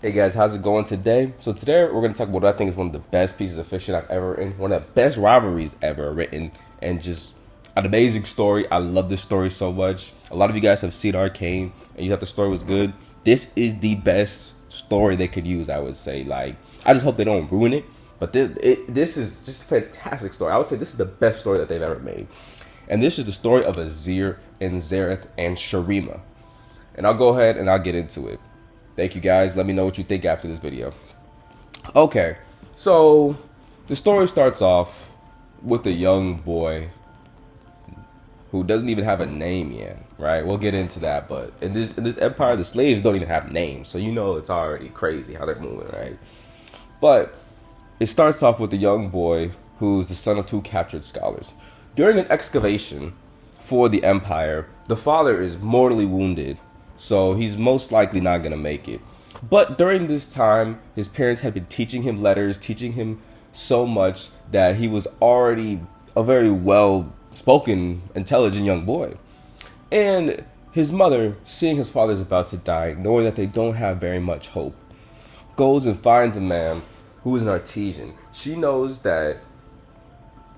Hey guys, how's it going today? So today we're going to talk about what I think is one of the best pieces of fiction I've ever written, one of the best rivalries ever written, and just an amazing story. I love this story so much. A lot of you guys have seen Arcane, and you thought the story was good. This is the best story they could use, I would say. Like, I just hope they don't ruin it. But this is just a fantastic story. I would say this is the best story that they've ever made. And this is the story of Azir and Xerath and Shurima. And I'll go ahead and I'll get into it. Thank you guys. Let me know what you think after this video. Okay, so the story starts off with a young boy who doesn't even have a name yet, right? We'll get into that, but in this empire, the slaves don't even have names, so you know it's already crazy how they're moving, right? But it starts off with a young boy who's the son of two captured scholars. During an excavation for the empire, the father is mortally wounded, so he's most likely not going to make it. But during this time, his parents had been teaching him letters, teaching him so much that he was already a very well-spoken, intelligent young boy. And his mother, seeing his father's about to die, knowing that they don't have very much hope, goes and finds a man who is an artisan. She knows that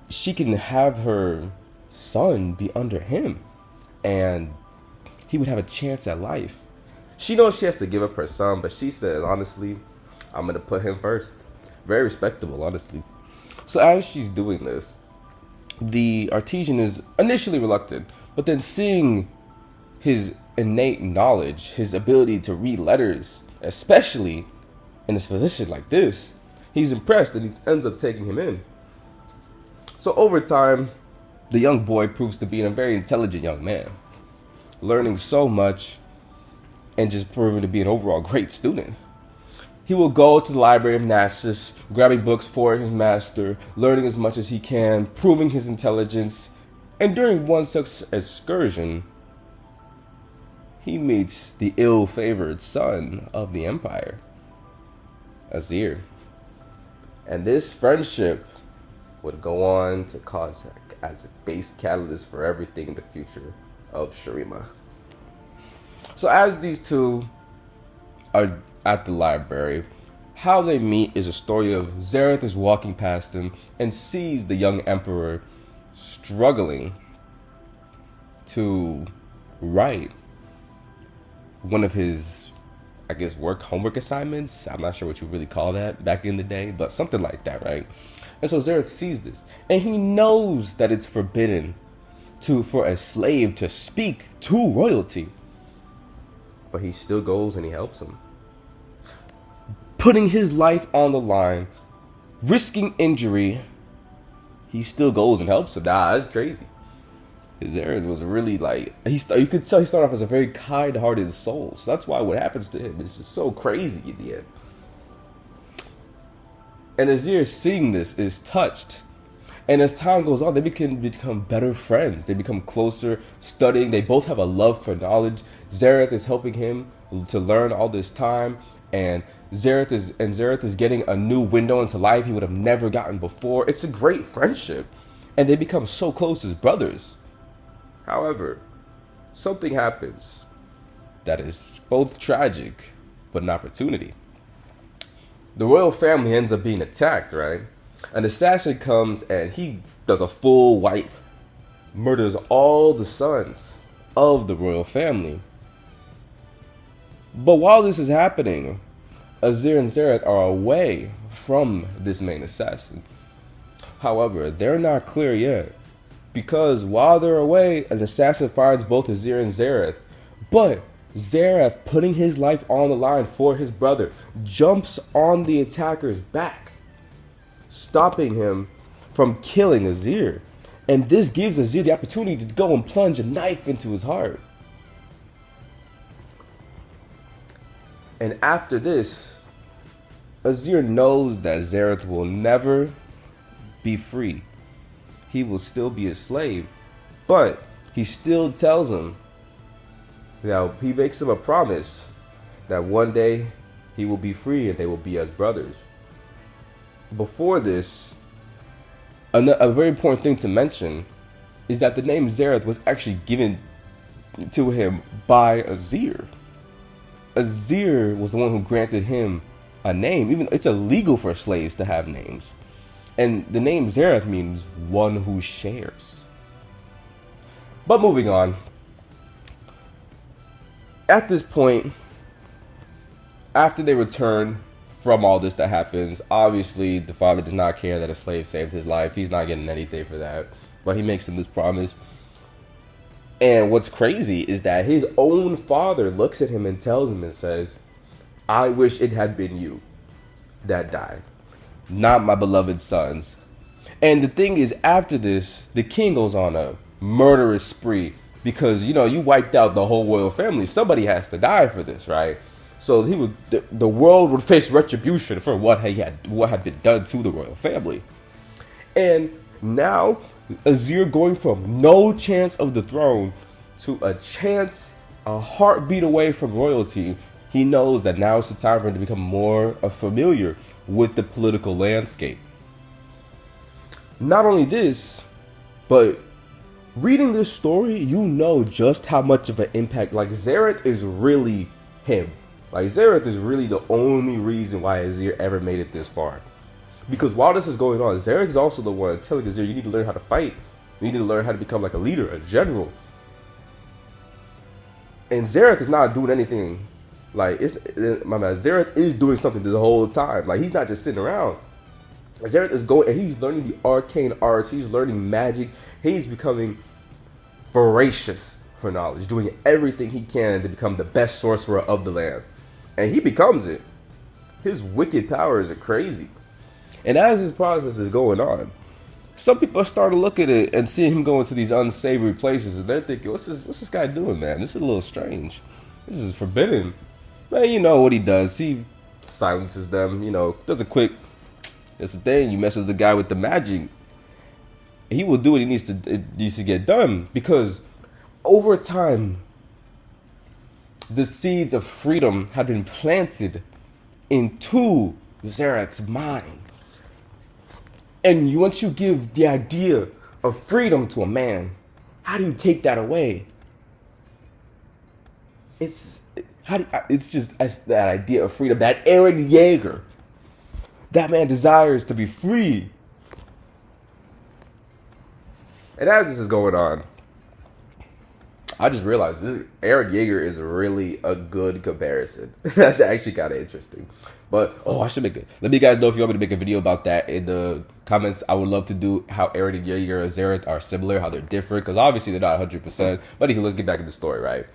she can have her son be under him, and he would have a chance at life. She knows she has to give up her son, but she said, honestly, I'm going to put him first. Very respectable, honestly. So as she's doing this, the artisan is initially reluctant, but then seeing his innate knowledge, his ability to read letters, especially in a position like this, he's impressed and he ends up taking him in. So over time, the young boy proves to be a very intelligent young man, learning so much and just proving to be an overall great student. He will go to the Library of Naxos, grabbing books for his master, learning as much as he can, proving his intelligence, and during one such excursion, he meets the ill-favored son of the empire, Azir. And this friendship would go on to cause as a base catalyst for everything in the future of Shurima. So as these two are at the library, how they meet is a story of Xerath is walking past him and sees the young emperor struggling to write one of his, I guess, homework assignments. I'm not sure what you really call that back in the day, but something like that, right? And so Xerath sees this, and he knows that it's forbidden for a slave to speak to royalty. But he still goes and he helps him, putting his life on the line, risking injury. He still goes and helps him. Nah, that's crazy. Xerath was really like, you could tell he started off as a very kind-hearted soul. So that's why what happens to him is just so crazy in the end. And Azir, seeing this, is touched. And as time goes on, they can become better friends. They become closer, studying. They both have a love for knowledge. Xerath is helping him to learn all this time, and Xerath is getting a new window into life he would have never gotten before. It's a great friendship, and they become so close as brothers. However, something happens that is both tragic but an opportunity. The royal family ends up being attacked, right? An assassin comes and he does a full wipe, murders all the sons of the royal family. But while this is happening, Azir and Xerath are away from this main assassin. However, they're not clear yet, because while they're away, an assassin finds both Azir and Xerath. But Xerath, putting his life on the line for his brother, jumps on the attacker's back, stopping him from killing Azir. And this gives Azir the opportunity to go and plunge a knife into his heart. And after this, Azir knows that Xerath will never be free. He will still be a slave. But he still tells him, he makes him a promise that one day he will be free and they will be as brothers. Before this, a very important thing to mention is that the name Xerath was actually given to him by Azir. Azir was the one who granted him a name. Even it's illegal for slaves to have names. And the name Xerath means one who shares. But moving on. At this point, after they return from all this that happens, obviously the father does not care that a slave saved his life. He's not getting anything for that. But he makes him this promise. And what's crazy is that his own father looks at him and tells him and says, I wish it had been you that died, not my beloved sons. And the thing is, after this, the king goes on a murderous spree because, you know, you wiped out the whole royal family. Somebody has to die for this, right? So the world would face retribution for what had been done to the royal family. And now Azir going from no chance of the throne to a heartbeat away from royalty. He knows that now is the time for him to become more familiar with the political landscape. Not only this, but reading this story, you know just how much of an impact, like Xerath is really him. Like Xerath is really the only reason why Azir ever made it this far. Because while this is going on, Xerath is also the one telling Azir, you need to learn how to fight. You need to learn how to become like a leader, a general. And Xerath is not doing anything. Like, Xerath is doing something the whole time. Like, he's not just sitting around. Xerath is going, and he's learning the arcane arts. He's learning magic. He's becoming voracious for knowledge, doing everything he can to become the best sorcerer of the land. And he becomes it. His wicked powers are crazy. And as this process is going on, some people are starting to look at it and see him going to these unsavory places, and they're thinking, what's this guy doing, man? This is a little strange. This is forbidden. Man, you know what he does. He silences them, you know, does a quick, it's the thing, you mess with the guy with the magic. He will do what it needs to get done, because over time, the seeds of freedom have been planted into Xerath's mind. And once you give the idea of freedom to a man, how do you take that away? It's just that idea of freedom, that Eren Yeager. That man desires to be free. And as this is going on, I just realized Eren Yeager is really a good comparison. That's actually kind of interesting. But, I should make it. Let me guys know if you want me to make a video about that in the comments. I would love to do how Eren and Yeager and Xerath are similar, how they're different. Because obviously they're not 100%. But let's get back in the story, right?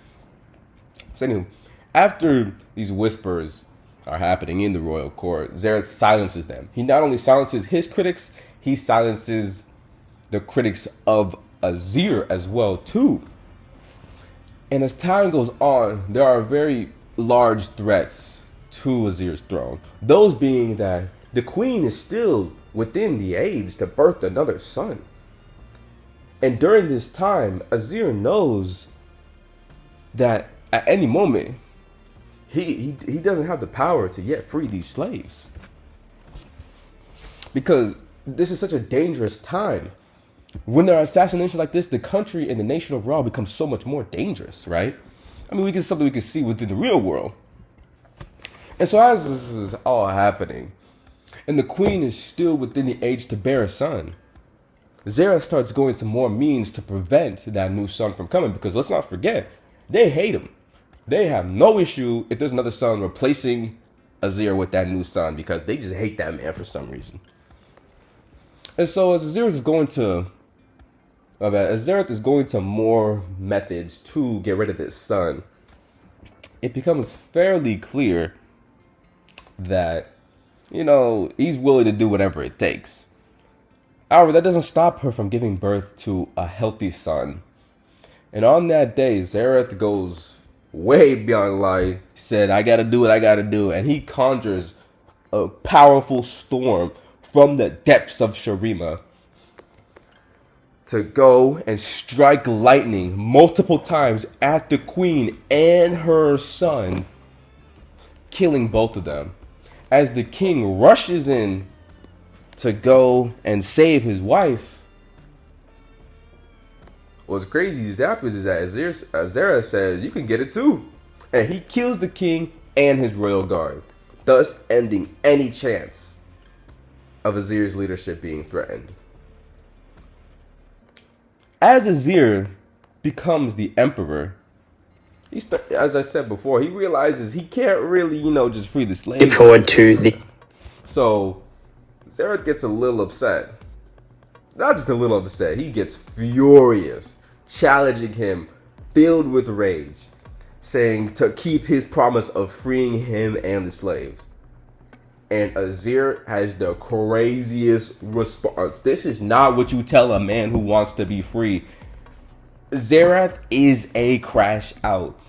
So anyway, after these whispers are happening in the royal court, Xerath silences them. He not only silences his critics, he silences the critics of Azir as well, too. And as time goes on, there are very large threats to Azir's throne. Those being that the queen is still within the age to birth another son. And during this time, Azir knows that at any moment, he doesn't have the power to yet free these slaves. Because this is such a dangerous time. When there are assassinations like this, the country and the nation overall becomes so much more dangerous, right? I mean, something we can see within the real world. And so as this is all happening, and the queen is still within the age to bear a son, Xerath starts going to more means to prevent that new son from coming. Because let's not forget, they hate him. They have no issue if there's another son replacing Azir with that new son, because they just hate that man for some reason. And so as Xerath is going to more methods to get rid of this son, it becomes fairly clear that, you know, he's willing to do whatever it takes. However, that doesn't stop her from giving birth to a healthy son. And on that day, Xerath goes way beyond line. He said, I gotta do what I gotta do. And he conjures a powerful storm from the depths of Shurima to go and strike lightning multiple times at the queen and her son, killing both of them. As the king rushes in to go and save his wife, what's crazy is that Xerath says, you can get it too. and he kills the king and his royal guard, thus ending any chance of Azir's leadership being threatened. As Azir becomes the emperor, as I said before, he realizes he can't really, just free the slaves. Look forward to the... So Xerath gets a little upset. Not just a little upset, he gets furious, challenging him, filled with rage, saying to keep his promise of freeing him and the slaves. And Azir has the craziest response. This is not what you tell a man who wants to be free. Xerath is a crash out.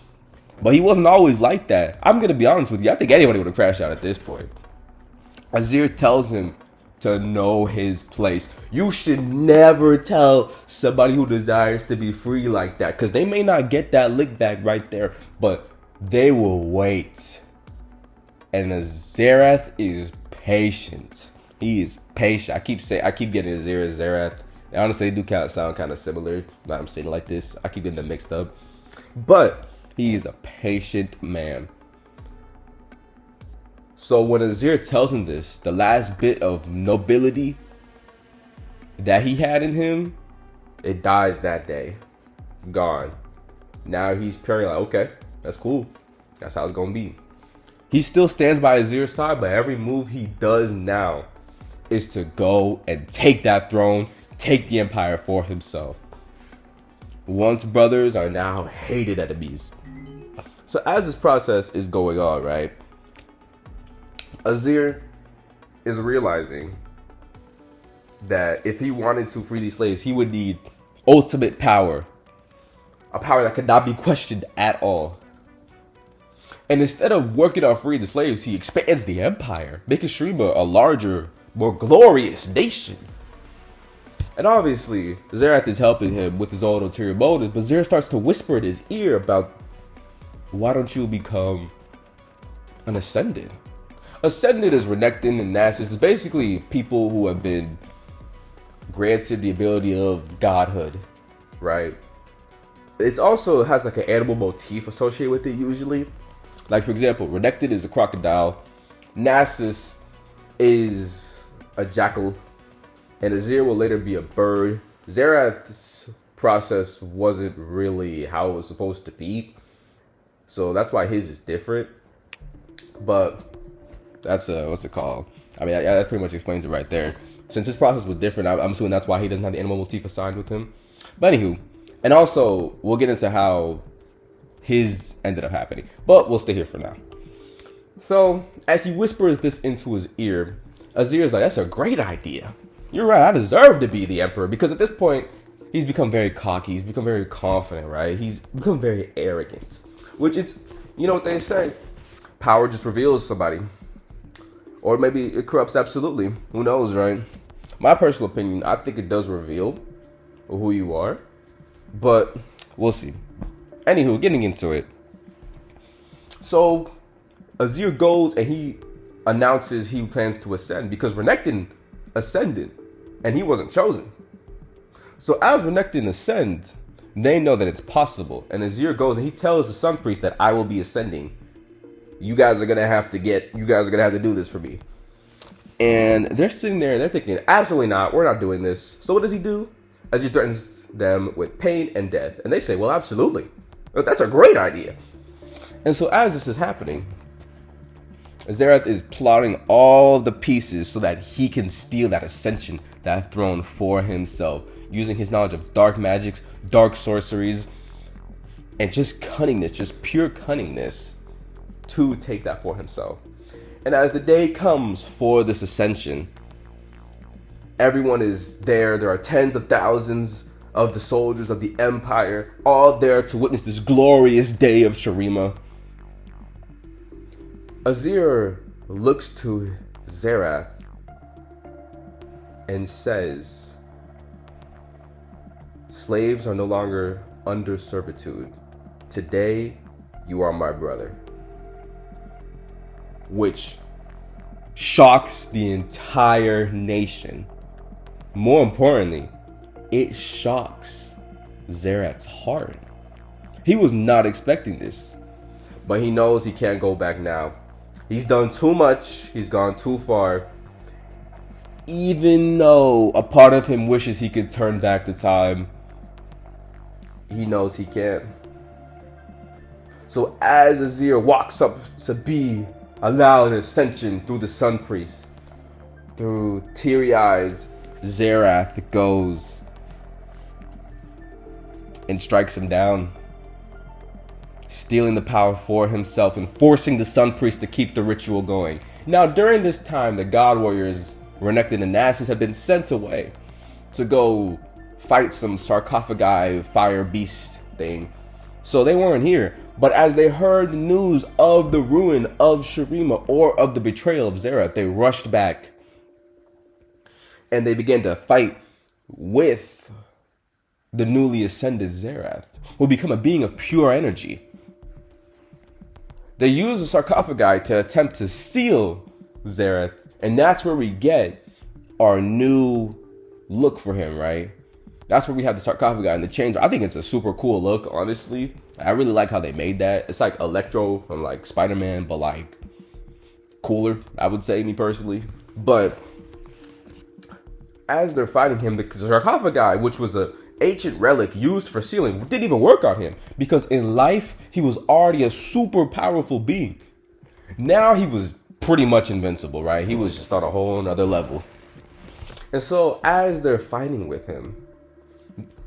But he wasn't always like that. I'm going to be honest with you. I think anybody would have crashed out at this point. Azir tells him to know his place. You should never tell somebody who desires to be free like that, because they may not get that lick back right there, but they will wait. And Xerath is patient. He is patient. I keep getting Azir and Xerath. They honestly do sound kind of similar. Not I'm saying it like this. I keep getting them mixed up. But he is a patient man. So when Azir tells him this, the last bit of nobility that he had in him, it dies that day. Gone. Now he's purely like, okay, that's cool. That's how it's going to be. He still stands by Azir's side, but every move he does now is to go and take that throne, take the empire for himself. Once brothers are now hated enemies. So as this process is going on, right, Azir is realizing that if he wanted to free these slaves, he would need ultimate power. A power that could not be questioned at all. And instead of working on freeing the slaves, he expands the empire, making Shriva a larger, more glorious nation. And obviously, Xerath is helping him with his own ulterior motives, but Xerath starts to whisper in his ear about, why don't you become an Ascended? Ascended is Renekton and Nasus. It's basically people who have been granted the ability of godhood, right? It also has like an animal motif associated with it usually. Like for example, Renekton is a crocodile, Nasus is a jackal, and Azir will later be a bird. Xerath's process wasn't really how it was supposed to be, so that's why his is different. But that's what's it called? I mean, that pretty much explains it right there. Since his process was different, I'm assuming that's why he doesn't have the animal motif assigned with him. But anywho, and also we'll get into how his ended up happening, but we'll stay here for now. So as he whispers this into his ear, Azir is like, that's a great idea. You're right, I deserve to be the emperor, because at this point he's become very cocky, he's become very confident, right? He's become very arrogant, which it's, you know what they say, power just reveals somebody, or maybe it corrupts absolutely. Who knows, right? My personal opinion, I think it does reveal who you are, but we'll see. Anywho, getting into it. So Azir goes and he announces he plans to ascend, because Renekton ascended and he wasn't chosen. So as Renekton ascend, they know that it's possible. And Azir goes and he tells the Sun Priest that I will be ascending. You guys are gonna have to do this for me. And they're sitting there and they're thinking, absolutely not, we're not doing this. So what does he do? Azir threatens them with pain and death. And they say, well, absolutely. That's a great idea. And so as this is happening, Xerath is plotting all the pieces so that he can steal that ascension, that throne for himself, using his knowledge of dark magics, dark sorceries, and just cunningness, just pure cunningness to take that for himself. And as the day comes for this ascension, everyone is there. There are tens of thousands of the soldiers of the Empire, all there to witness this glorious day of Shurima. Azir looks to Xerath and says, slaves are no longer under servitude. Today, you are my brother. Which shocks the entire nation. More importantly, it shocks Xerath's heart. He was not expecting this. but he knows he can't go back now. He's done too much. He's gone too far. Even though a part of him wishes he could turn back the time, he knows he can't. So as Azir walks up to be allowed ascension through the Sun Priest, through teary eyes, Xerath goes and strikes him down, stealing the power for himself and forcing the Sun Priest to keep the ritual going. Now, during this time, the God Warriors, Renekton and Nasus, have been sent away to go fight some sarcophagi fire beast thing. So they weren't here. But as they heard the news of the ruin of Shurima or of the betrayal of Xerath, they rushed back and they began to fight with the newly ascended Xerath, who will become a being of pure energy. They use the sarcophagi to attempt to seal Xerath, and that's where we get our new look for him, right? That's where we have the sarcophagi and the chains. I think it's a super cool look, honestly. I really like how they made that. It's like Electro from like Spider-Man, but like cooler, I would say, me personally. But as they're fighting him, the sarcophagi, which was a ancient relic used for sealing, didn't even work on him, because in life he was already a super powerful being. Now he was pretty much invincible, right? He was just on a whole nother level. And so as they're fighting with him,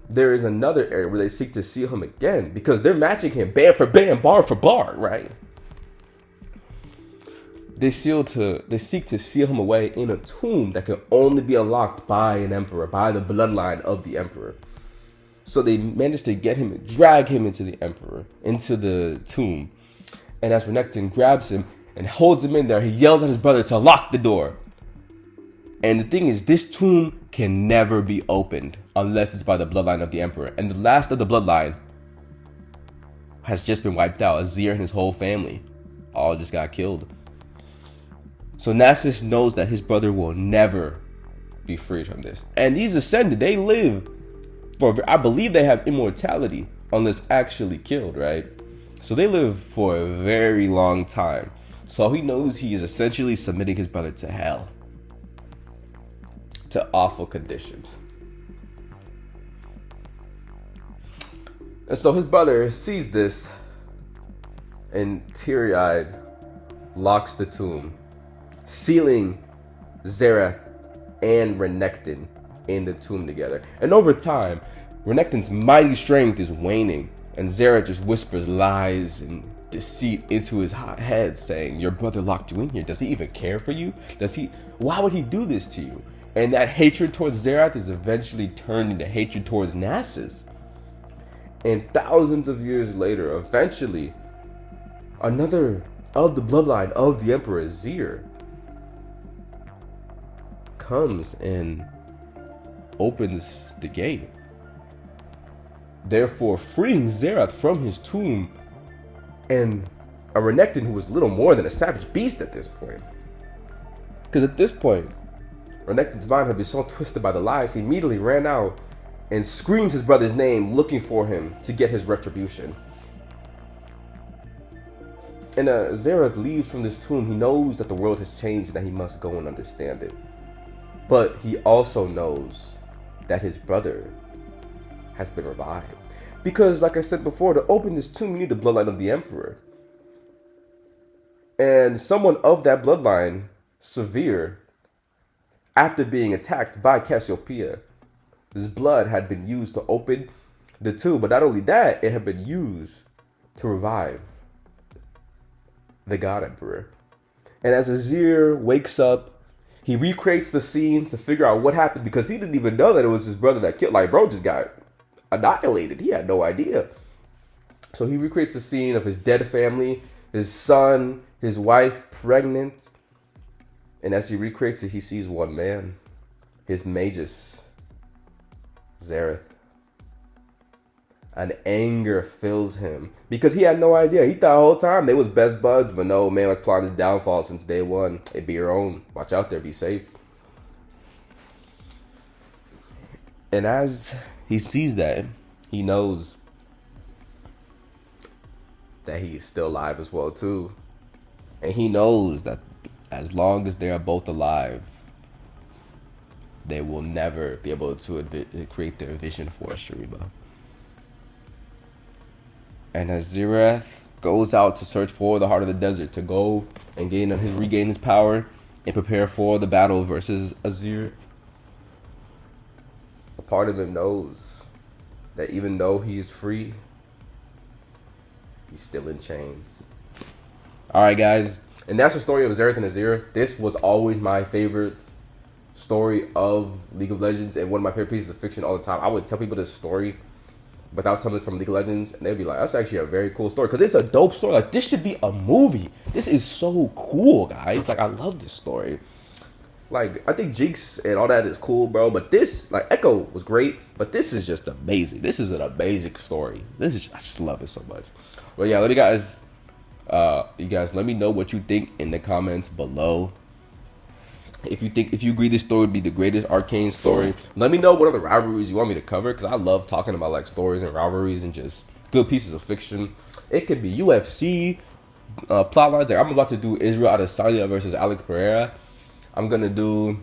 there is another area where they seek to seal him again, because they're matching him band for band, bar for bar, right? They seek to seal him away in a tomb that can only be unlocked by an emperor, by the bloodline of the emperor. So they managed to get him, drag him into the emperor, into the tomb. And as Renekton grabs him and holds him in there, he yells at his brother to lock the door. And the thing is, this tomb can never be opened unless it's by the bloodline of the emperor. And the last of the bloodline has just been wiped out. Azir and his whole family all just got killed. So Nasus knows that his brother will never be freed from this. And these Ascended, they live for, I believe they have immortality unless actually killed, right? So they live for a very long time. So he knows he is essentially submitting his brother to hell, to awful conditions. And so his brother sees this and teary-eyed locks the tomb, sealing Xerath and Renekton in the tomb together. And over time, Renekton's mighty strength is waning, and Xerath just whispers lies and deceit into his head, saying, "Your brother locked you in here. Does he even care for you? Why would he do this to you?" And that hatred towards Xerath is eventually turned into hatred towards Nasus. And thousands of years later, eventually, another of the bloodline of the Emperor Azir comes and opens the gate, therefore freeing Xerath from his tomb, and a Renekton who was little more than a savage beast at this point. Because at this point, Renekton's mind had been so twisted by the lies, he immediately ran out and screamed his brother's name, looking for him to get his retribution. And Xerath leaves from this tomb. He knows that the world has changed and that he must go and understand it. But he also knows that his brother has been revived. Because, like I said before, to open this tomb, you need the bloodline of the Emperor. And someone of that bloodline, Severe, after being attacked by Cassiopeia, his blood had been used to open the tomb. But not only that, it had been used to revive the God Emperor. And as Azir wakes up, he recreates the scene to figure out what happened, because he didn't even know that it was his brother that killed. Like, bro just got annihilated. He had no idea. So he recreates the scene of his dead family, his son, his wife pregnant. And as he recreates it, he sees one man, his magus, Xerath. An anger fills him because he had no idea. He thought the whole time they was best buds, but no, man was plotting his downfall since day one. It be your own. Watch out there. Be safe. And as he sees that, he knows that he is still alive as well too. And he knows that as long as they are both alive, they will never be able to create their vision for Shuriba. And as Xerath goes out to search for the heart of the desert, to go and regain his power and prepare for the battle versus Azir, a part of him knows that even though he is free, he's still in chains. Alright guys, and that's the story of Xerath and Azir. This was always my favorite story of League of Legends and one of my favorite pieces of fiction all the time. I would tell people this story without telling it from League of Legends, and they'd be like, that's actually a very cool story, because it's a dope story. Like, this should be a movie. This is so cool, guys. Like, I love this story. Like, I think Jinx and all that is cool, bro, but this, like, Echo was great, but this is just amazing. This is an amazing story. I just love it so much. But yeah, you guys let me know what you think in the comments below. If you agree this story would be the greatest Arcane story, let me know what other rivalries you want me to cover, because I love talking about like stories and rivalries and just good pieces of fiction. It could be UFC plot lines. Like, I'm about to do Israel Adesanya versus Alex Pereira. I'm gonna do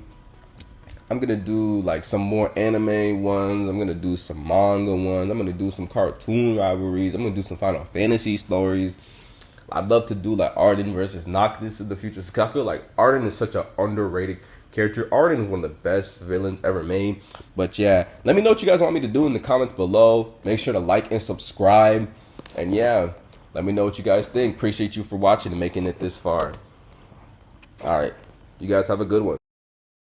like some more anime ones. I'm gonna do some manga ones. I'm gonna do some cartoon rivalries. I'm gonna do some Final Fantasy stories. I'd love to do like Arden versus Noctis in the future, because I feel like Arden is such an underrated character. Arden is one of the best villains ever made. But yeah, let me know what you guys want me to do in the comments below. Make sure to like and subscribe. And yeah, let me know what you guys think. Appreciate you for watching and making it this far. All right, you guys have a good one.